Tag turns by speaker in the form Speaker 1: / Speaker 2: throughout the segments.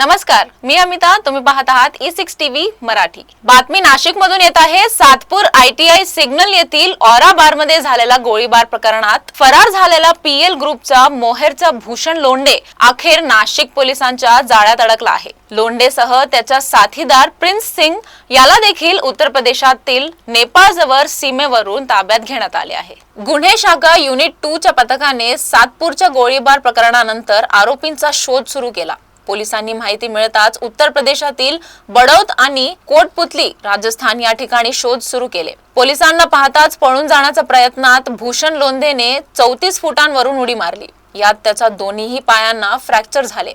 Speaker 1: नमस्कार, मी अमिता. तुम्ही पाहत आहात E6 टीव्ही मराठी. बातमी नाशिक मधून येत आहे. सातपूर ITI सिग्नल येथील ऑरा बार मध्ये झालेल्या गोळीबार प्रकरणात फरार झालेला PL ग्रुपचा मोहेरचा भूषण लोंढे अखेर नाशिक पोलिसांच्या जाळ्यात अडकला आहे. लोंढेसह त्याचा साथीदार प्रिन्स सिंग याला देखील उत्तर प्रदेशातील नेपाळजवळ सीमेवरून ताब्यात घेण्यात आले आहे. गुन्हे शाखा युनिट 2 च्या पथकाने सातपूरच्या गोळीबार प्रकरणानंतर आरोपींचा शोध सुरू केला. पोलिसांनी माहिती मिळताच उत्तर प्रदेशातील बडौत आणि कोटपुतली राजस्थान या ठिकाणी शोध सुरू केले. पोलिसांना पाहताच पळून जाण्याच्या प्रयत्नात भूषण लोंढेने 34 फुटांवरून उडी मारली. यात त्याच्या दोन्ही पायांना फ्रॅक्चर झाले.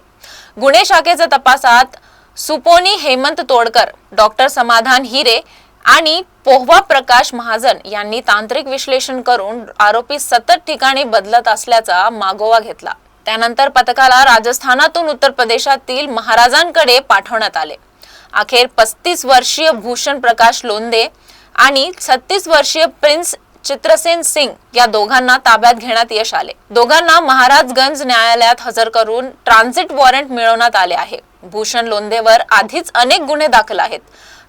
Speaker 1: गुन्हे शाखेच्या तपासात सुपोनी हेमंत तोडकर, डॉक्टर समाधान हिरे आणि पोहवा प्रकाश महाजन यांनी तांत्रिक विश्लेषण करून आरोपी सतत ठिकाणी बदलत असल्याचा मागोवा घेतला. त्यानंतर पथकाला राजस्थानातून उत्तर प्रदेशातील महाराजांकडे पाठवण्यात आले. अखेर 35 वर्षीय भूषण प्रकाश लोंढे आणि 36 वर्षीय प्रिन्स चित्रसेन सिंग या दोघांना ताब्यात घेण्यात यश आले. दोघांना महाराजगंज न्यायालयात हजर करून ट्रान्झिट वॉरंट मिळवण्यात आले आहे. भूषण लोंढेवर आधीच अनेक गुन्हे दाखल आहेत.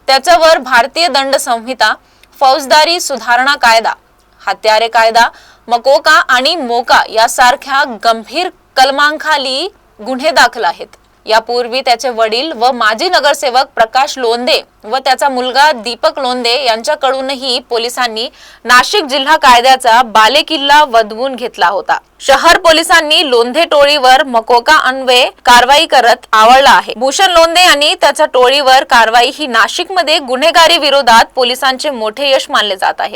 Speaker 1: त्याच्यावर भारतीय दंड संहिता, फौजदारी सुधारणा कायदा, हत्यारे कायदा, मकोका आणि मोका यासारख्या गंभीर कलमांखाली गुन्हे दाखल आहेत. यापूर्वी त्याचे वडील व माजी नगरसेवक प्रकाश लोंढे व त्याचा मुलगा दीपक लोंढे यांच्याकडूनही पोलिसांनी नाशिक जिल्हा कायद्याचा बालेकिल्ला वदवून घेतला होता. शहर पोलिसांनी लोंढे टोळीवर मकोका अन्वये कारवाई करत आवळला आहे. भूषण लोंढे आणि त्याच्या टोळीवर कारवाई ही नाशिकमध्ये गुन्हेगारी विरोधात पोलिसांचे मोठे यश मानले जात आहे.